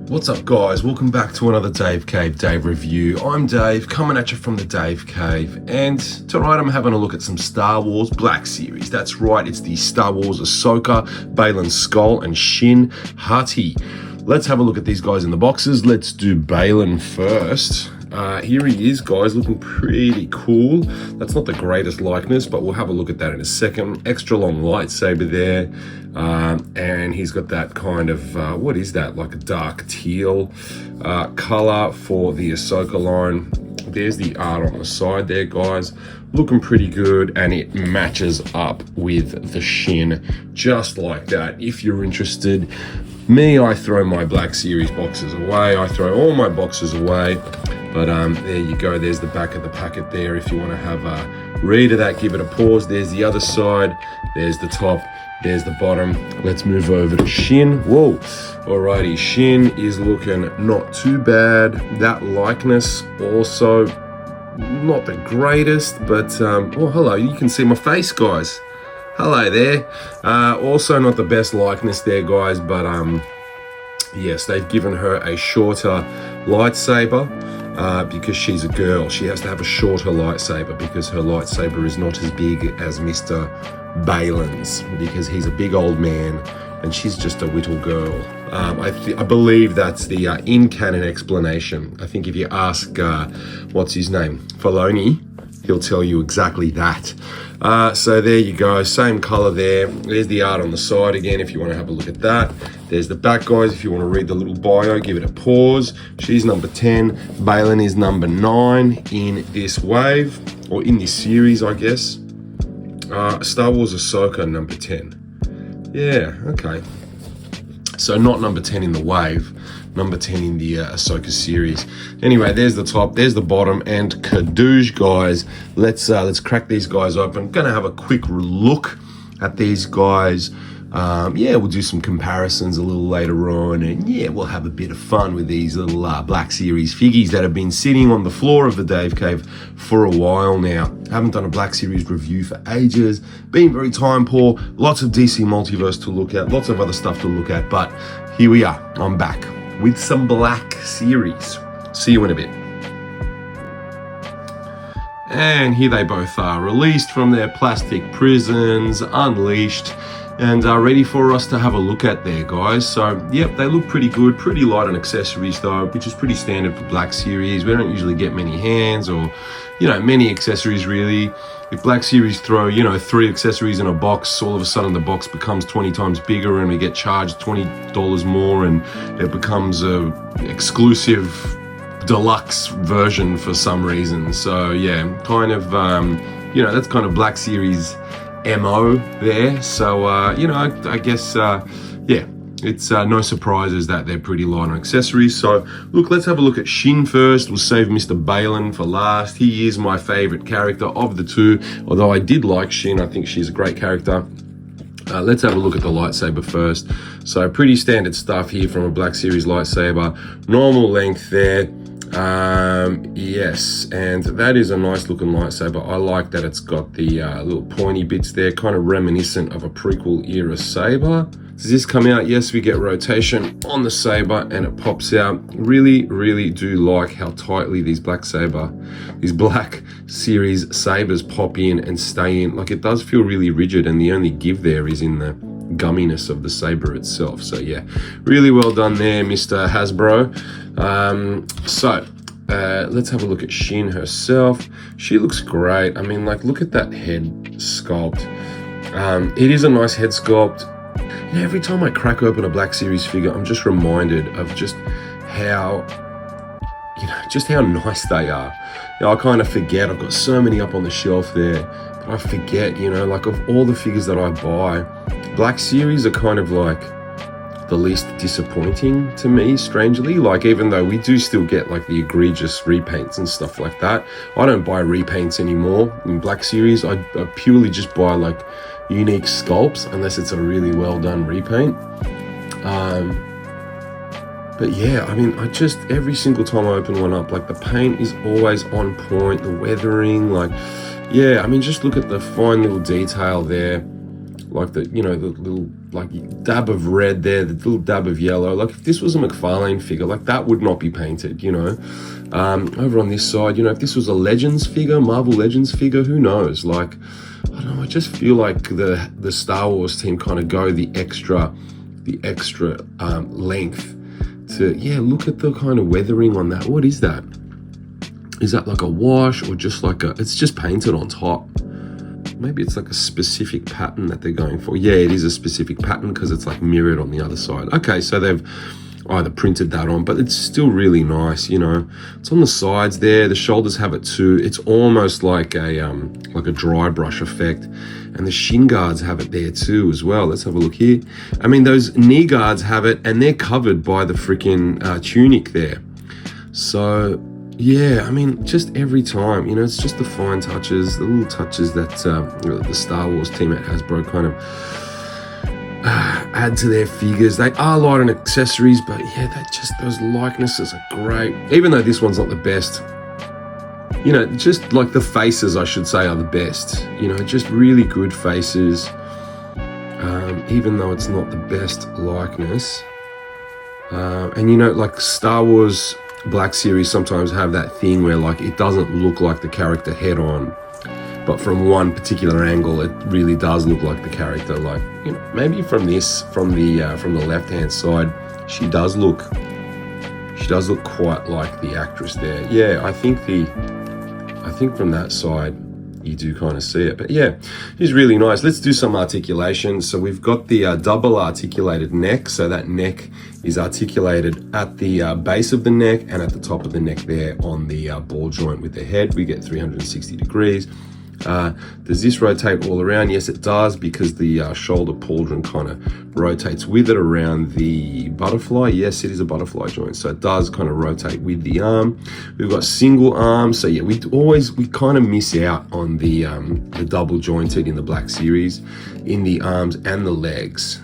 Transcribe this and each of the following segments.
What's up guys, welcome back to another Dave Cave Dave review. I'm Dave, coming at you from the Dave Cave, and tonight I'm having a look at some Star Wars Black Series. That's right, it's the Star Wars Ahsoka, Baylan Skoll and Shin Hati. Let's have a look at these guys in the boxes. Let's do Baylan first. Here he is, guys, looking pretty cool. That's not the greatest likeness, but we'll have a look at that in a second. Extra long lightsaber there, and he's got that kind of, what is that, like a dark teal color for the Ahsoka line. There's the art on the side there, guys. Looking pretty good, and it matches up with the Shin, just like that. If you're interested, I throw my Black Series boxes away. I throw all my boxes away. But there you go, there's the back of the packet there. If you want to have a read of that, give it a pause. There's the other side, there's the top, there's the bottom. Let's move over to Shin. Whoa, alrighty, Shin is looking not too bad. That likeness also not the greatest, but oh hello, you can see my face, guys. Hello there. Also not the best likeness there, guys, but yes, they've given her a shorter lightsaber. Because she's a girl, she has to have a shorter lightsaber because her lightsaber is not as big as Mr. Baylan's, because he's a big old man and she's just a little girl. I believe that's the in-canon explanation. I think if you ask, what's his name, Filoni, he'll tell you exactly that. So there you go, same color there. There's the art on the side again if you want to have a look at that. There's the back, guys, if you want to read the little bio, give it a pause. She's number 10, Baylan is number 9 in this wave, or in this series, I guess. Star Wars Ahsoka, number 10. Yeah, okay. So not number 10 in the wave, number 10 in the Ahsoka series. Anyway, there's the top, there's the bottom, and kadoosh, guys. Let's crack these guys open. Gonna have a quick look at these guys. Yeah, we'll do some comparisons a little later on, and yeah, we'll have a bit of fun with these little Black Series figgies that have been sitting on the floor of the Dave Cave for a while now. Haven't done a Black Series review for ages, been very time poor, lots of DC Multiverse to look at, lots of other stuff to look at, but here we are, I'm back with some Black Series. See you in a bit. And here they both are, released from their plastic prisons, unleashed, and are ready for us to have a look at there, guys. So, yep, they look pretty good, pretty light on accessories though, which is pretty standard for Black Series. We don't usually get many hands or, many accessories really. If Black Series throw, 3 accessories in a box, all of a sudden the box becomes 20 times bigger and we get charged $20 more, and it becomes a exclusive deluxe version for some reason. So yeah, kind of, that's kind of Black Series MO there. So, I guess, yeah, it's no surprises that they're pretty light on accessories. So, look, let's have a look at Shin first. We'll save Mr. Baylan for last. He is my favorite character of the two, although I did like Shin. I think she's a great character. Let's have a look at the lightsaber first. So, pretty standard stuff here from a Black Series lightsaber. Normal length there. Yes, and that is a nice looking lightsaber. I like that it's got the little pointy bits there, kind of reminiscent of a prequel era saber. Does this come out? Yes, we get rotation on the saber and it pops out. Really, really do like how tightly these Black Series sabers pop in and stay in. Like, it does feel really rigid, and the only give there is in the gumminess of the saber itself. So yeah, really well done there, Mr. Hasbro. Let's have a look at Shin herself. She looks great. I mean, like, look at that head sculpt. It is a nice head sculpt. Every time I crack open a Black Series figure, I'm just reminded of just how nice they are. I kind of forget, I've got so many up on the shelf there, but I forget, like, of all the figures that I buy, Black Series are kind of like the least disappointing to me, strangely. Like, even though we do still get like the egregious repaints and stuff like that, I don't buy repaints anymore in Black Series. I purely just buy like unique sculpts, unless it's a really well done repaint. But yeah, I mean, every single time I open one up, like, the paint is always on point, the weathering, like, yeah, I mean, just look at the fine little detail there like the little like dab of red there, the little dab of yellow. Like if this was a McFarlane figure, like that would not be painted, Over on this side, if this was a Legends figure, Marvel Legends figure, who knows? Like, I don't know, I just feel like the Star Wars team kind of go the extra length to, look at the kind of weathering on that. What is that? Is that like a wash or just like it's just painted on top? Maybe it's like a specific pattern that they're going for. Yeah, it is a specific pattern because it's like mirrored on the other side. Okay, so they've either printed that on, but it's still really nice, It's on the sides there. The shoulders have it too. It's almost like a dry brush effect. And the shin guards have it there too as well. Let's have a look here. I mean, those knee guards have it and they're covered by the freaking tunic there. So yeah, I mean, just every time, it's just the fine touches, the little touches that the Star Wars team at Hasbro kind of add to their figures. They are light on accessories, but yeah, those likenesses are great. Even though this one's not the best, just like the faces, I should say, are the best. Just really good faces, even though it's not the best likeness. And like Star Wars Black Series sometimes have that thing where like it doesn't look like the character head on, but from one particular angle it really does look like the character. Like maybe from the left hand side she does look quite like the actress there. Yeah, I think from that side you do kind of see it, but yeah, it's really nice. Let's do some articulation. So we've got the double articulated neck. So that neck is articulated at the base of the neck and at the top of the neck there on the ball joint with the head. We get 360 degrees. Does this rotate all around? Yes, it does, because the shoulder pauldron kind of rotates with it around the butterfly. Yes, it is a butterfly joint, so it does kind of rotate with the arm. We've got single arm, so yeah, we kind of miss out on the double jointed in the Black Series in the arms and the legs.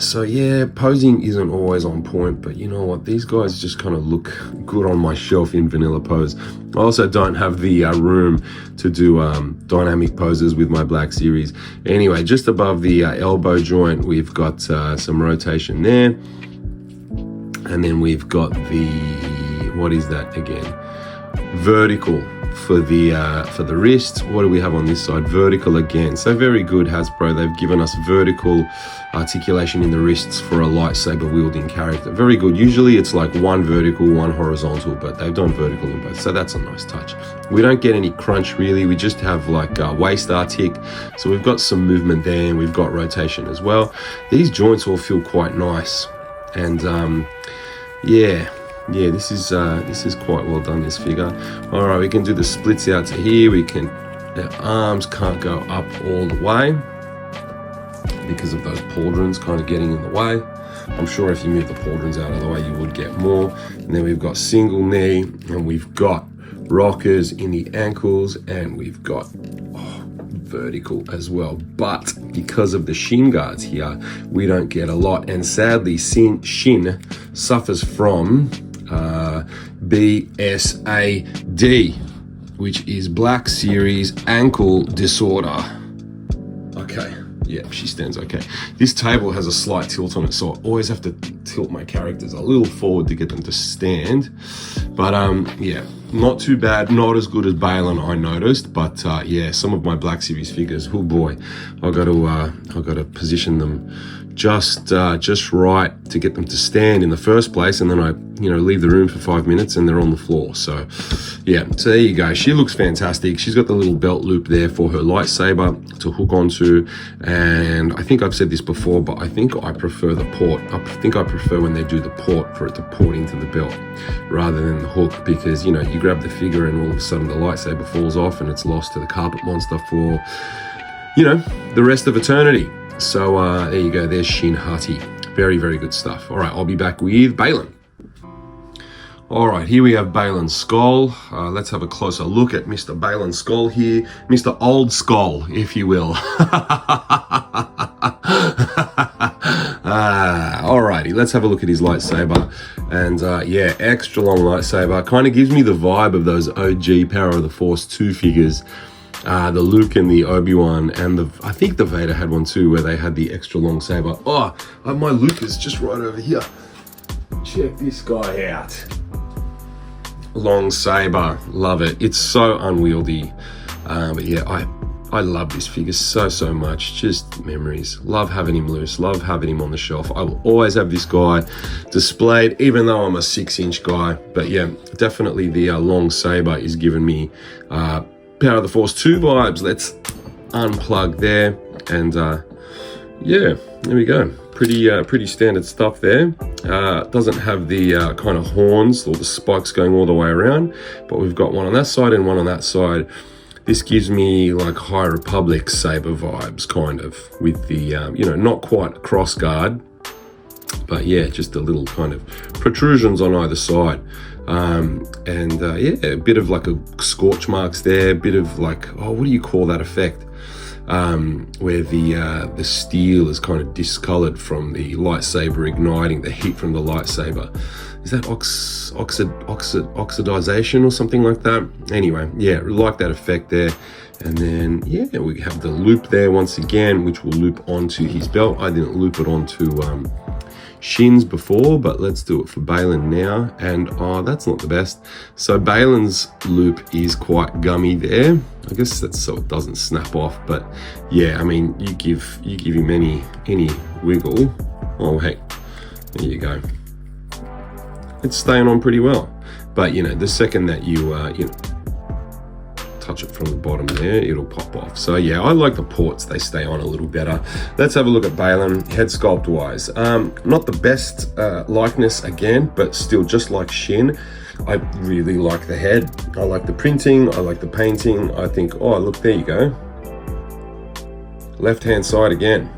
So yeah, posing isn't always on point, but you know what? These guys just kind of look good on my shelf in vanilla pose. I also don't have the room to do dynamic poses with my Black Series. Anyway, just above the elbow joint, we've got some rotation there. And then we've got what is that again? Vertical for the wrist. What do we have on this side? Vertical again. So very good, Hasbro. They've given us vertical articulation in the wrists for a lightsaber wielding character. Very good. Usually it's like one vertical, one horizontal, but they've done vertical in both, so that's a nice touch. We don't get any crunch really. We just have like waist artic, so we've got some movement there, and we've got rotation as well. These joints all feel quite nice, and yeah, this is quite well done, this figure. All right, we can do the splits out to here. The arms can't go up all the way because of those pauldrons kind of getting in the way. I'm sure if you move the pauldrons out of the way, you would get more. And then we've got single knee, and we've got rockers in the ankles, and we've got vertical as well. But because of the shin guards here, we don't get a lot. And sadly, Shin suffers from BSAD, which is Black Series Ankle Disorder. Okay. Yeah, she stands okay. This table has a slight tilt on it, so I always have to tilt my characters a little forward to get them to stand. But yeah, not too bad. Not as good as Baylan, I noticed. But yeah, some of my Black Series figures, oh boy, I got to position them just right to get them to stand in the first place, and then I leave the room for 5 minutes and they're on the floor. So yeah, so there you go. She looks fantastic. She's got the little belt loop there for her lightsaber to hook onto, and I think I've said this before, but I think I prefer the port. I think I prefer when they do the port for it to port into the belt rather than the hook, because you grab the figure and all of a sudden the lightsaber falls off and it's lost to the carpet monster for the rest of eternity. So there you go, there's Shin Hati. Very, very good stuff. All right, I'll be back with Baylan. All right, here we have Baylan Skoll. Let's have a closer look at Mr. Baylan Skoll here. Mr. Old Skull, if you will. Alrighty, let's have a look at his lightsaber. And yeah, extra long lightsaber. Kind of gives me the vibe of those OG Power of the Force 2 figures. the Luke and the Obi-Wan, and I think the Vader had one too, where they had the extra long saber. Oh, my Luke is just right over here. Check this guy out. Long saber, love it. It's so unwieldy, but yeah, I love this figure so much. Just memories. Love having him loose, love having him on the shelf. I will always have this guy displayed, even though I'm a 6-inch guy. But yeah, definitely the long saber is giving me Power of the Force 2 vibes. Let's unplug there, and yeah, there we go. Pretty standard stuff there. Doesn't have the kind of horns or the spikes going all the way around, but we've got one on that side and one on that side. This gives me like High Republic saber vibes, kind of, with the not quite cross guard, but yeah, just the little kind of protrusions on either side. Yeah, a bit of like a scorch marks there, a bit of like, what do you call that effect? Where the steel is kind of discolored from the lightsaber igniting, the heat from the lightsaber. Is that oxidization or something like that? Anyway, yeah, like that effect there. And then, yeah, we have the loop there once again, which will loop onto his belt. I didn't loop it onto Shin's before, but let's do it for Baylan now. And that's not the best. So Baylan's loop is quite gummy there. I guess that's so it doesn't snap off. But yeah, I mean, you give him any wiggle. Oh hey, there you go. It's staying on pretty well. But the second that you touch it from the bottom there, it'll pop off. So yeah, I like the ports, they stay on a little better. Let's have a look at Baylan head sculpt wise. Not the best likeness again, but still just like Shin. I really like the head. I like the printing, I like the painting. I think, oh look, there you go. Left hand side again.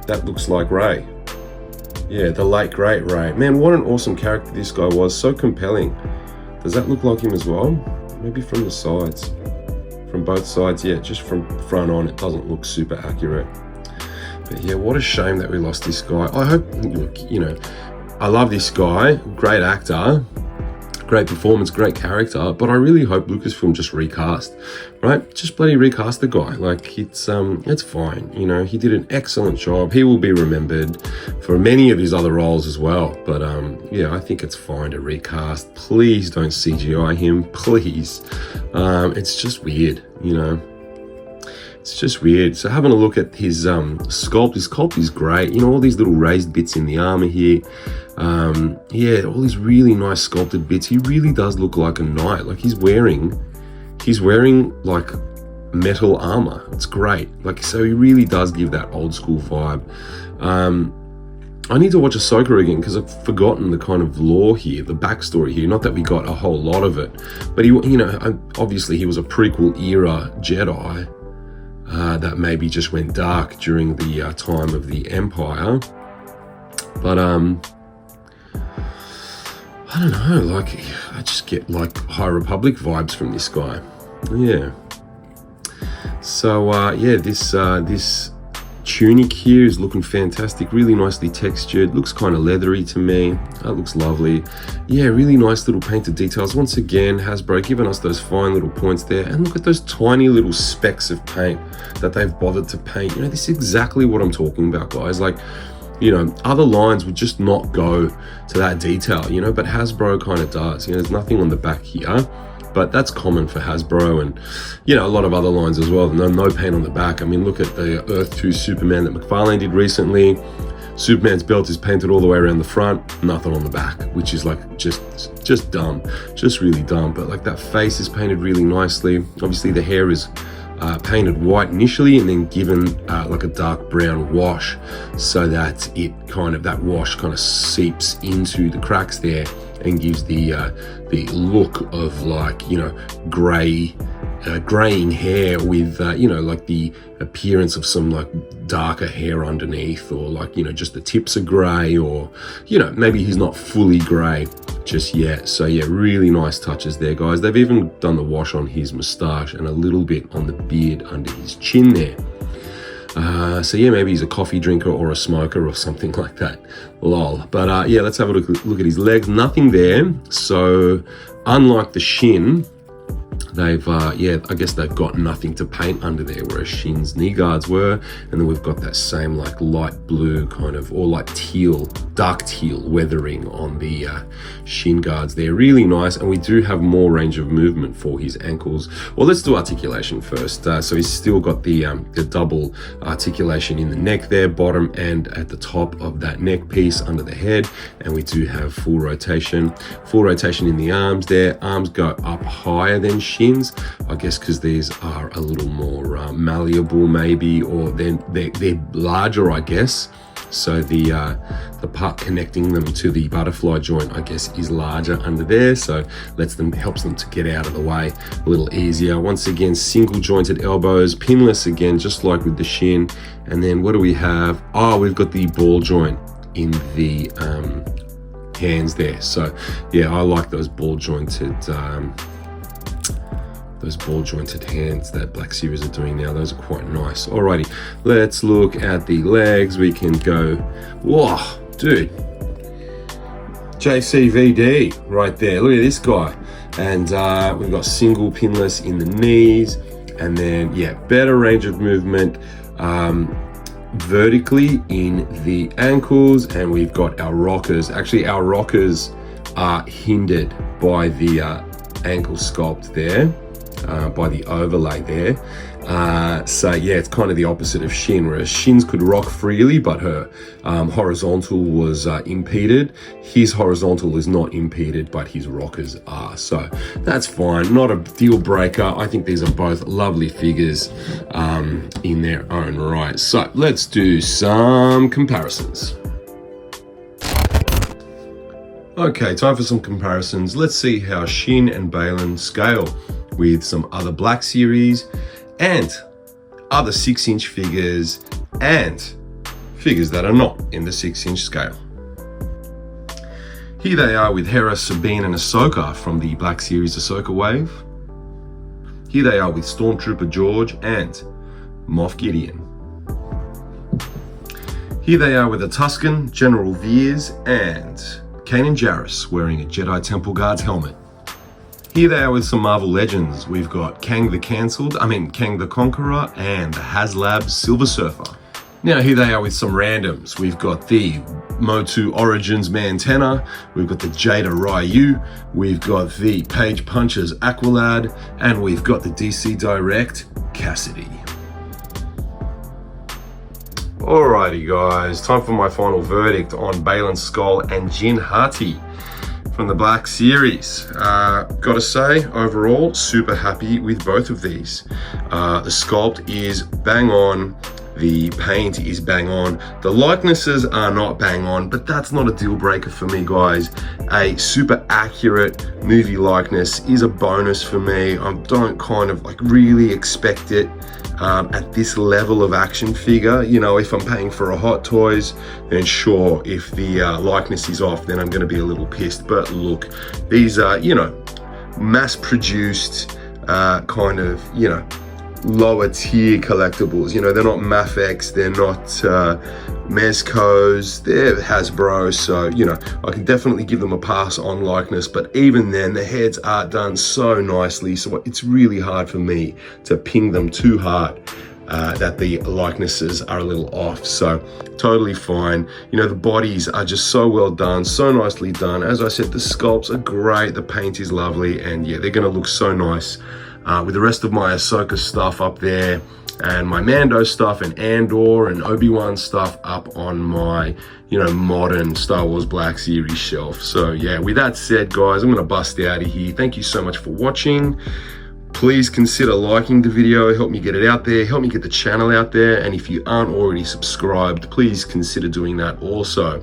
That looks like Rey. Yeah, the late great Rey. Man, what an awesome character this guy was, so compelling. Does that look like him as well? Maybe from the sides. From both sides, yeah, just from front on, it doesn't look super accurate. But yeah, what a shame that we lost this guy. I hope, look, I love this guy, great actor, great performance, great character, but I really hope Lucasfilm just recast, right? Just bloody recast the guy. Like, it's fine, he did an excellent job. He will be remembered for many of his other roles as well. But yeah, I think it's fine to recast. Please don't CGI him, please. It's just weird, It's just weird. So having a look at his sculpt, his sculpt is great. all these little raised bits in the armor here. Yeah, all these really nice sculpted bits. He really does look like a knight. Like he's wearing like metal armor. It's great. Like, so he really does give that old school vibe. I need to watch Ahsoka again because I've forgotten the kind of lore here, the backstory here. Not that we got a whole lot of it, but he, obviously he was a prequel era Jedi. That maybe just went dark during the time of the Empire. But I don't know, like, I just get like High Republic vibes from this guy. Yeah. So yeah, this tunic here is looking fantastic, really nicely textured, looks kind of leathery to me. That looks lovely. Yeah, really nice little painted details. Once again, Hasbro giving us those fine little points there, and look at those tiny little specks of paint that they've bothered to paint. This is exactly what I'm talking about, guys. Like, other lines would just not go to that detail, but Hasbro kind of does. There's nothing on the back here, but that's common for Hasbro and, a lot of other lines as well. No paint on the back. I mean, look at the Earth 2 Superman that McFarlane did recently. Superman's belt is painted all the way around the front, nothing on the back, which is like just dumb, just really dumb. But like that face is painted really nicely. Obviously the hair is painted white initially and then given like a dark brown wash so that that wash kind of seeps into the cracks there and gives the look of like, graying hair with, like the appearance of some like darker hair underneath, or like, just the tips are gray, or, maybe he's not fully gray just yet. So yeah, really nice touches there, guys. They've even done the wash on his moustache and a little bit on the beard under his chin there. So yeah, maybe he's a coffee drinker or a smoker or something like that. Lol. But yeah, let's have a look at his legs. Nothing there. So unlike the Shin, they've, yeah, I guess they've got nothing to paint under there, whereas Shin's knee guards were. And then we've got that same like light blue kind of, or like teal, dark teal weathering on the Shin guards there. Really nice. And we do have more range of movement for his ankles. Well, let's do articulation first. So he's still got the double articulation in the neck there, bottom and at the top of that neck piece under the head. And we do have full rotation in the arms there. Arms go up higher than Shin's, I guess because these are a little more malleable maybe, or they're larger, I guess. So the part connecting them to the butterfly joint, I guess, is larger under there, so helps them to get out of the way a little easier. Once again, single jointed elbows, pinless again, just like with the Shin. And then what do we have? Oh, we've got the ball joint in the hands there. So yeah, I like those ball jointed hands that Black Series are doing now. Those are quite nice. Alrighty, let's look at the legs. We can go, whoa, dude, JCVD right there. Look at this guy. And we've got single pinless in the knees, and then yeah, better range of movement vertically in the ankles. And we've got our rockers. Actually, our rockers are hindered by the ankle sculpt there, by the overlay there. So yeah, it's kind of the opposite of Shin, whereas Shin's could rock freely, but her horizontal was impeded. His horizontal is not impeded, but his rockers are. So that's fine, not a deal breaker. I think these are both lovely figures in their own right. So let's do some comparisons. Okay, time for some comparisons. Let's see how Shin and Baylan scale with some other Black Series and other 6-inch figures and figures that are not in the 6-inch scale. Here they are with Hera, Sabine and Ahsoka from the Black Series Ahsoka wave. Here they are with Stormtrooper George and Moff Gideon. Here they are with a Tusken, General Veers and Kanan Jarrus wearing a Jedi Temple Guard's helmet. Here they are with some Marvel Legends. We've got Kang the Conqueror and the HasLab Silver Surfer. Now here they are with some randoms. We've got the Motu Origins Mantenna, we've got the Jada Ryu, we've got the Page Punchers Aqualad, and we've got the DC Direct Cassidy. Alrighty guys, time for my final verdict on Baylan Skoll and Shin Hati from the Black Series. Gotta say, overall, super happy with both of these. The sculpt is bang on, the paint is bang on, the likenesses are not bang on, but that's not a deal breaker for me, guys. A super accurate movie likeness is a bonus for me. I don't kind of like really expect it at this level of action figure. You know, if I'm paying for a Hot Toys, then sure, if the likeness is off, then I'm going to be a little pissed. But look, these are, you know, mass-produced kind of, you know, lower tier collectibles. You know, they're not Mafex, they're not Mezcos, they're Hasbro, so you know, I can definitely give them a pass on likeness, but even then the heads are done so nicely, so it's really hard for me to ping them too hard that the likenesses are a little off. So totally fine. You know, the bodies are just so well done, so nicely done. As I said, the sculpts are great, the paint is lovely, and yeah, they're gonna look so nice with the rest of my Ahsoka stuff up there, and my Mando stuff and Andor and Obi-Wan stuff up on my, you know, modern Star Wars Black Series shelf. So yeah, with that said, guys, I'm gonna bust out of here. Thank you so much for watching. Please consider liking the video, help me get it out there, help me get the channel out there, and if you aren't already subscribed, please consider doing that also.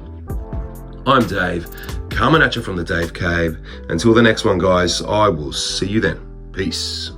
I'm Dave, coming at you from the Dave Cave. Until the next one, guys, I will see you then. Peace.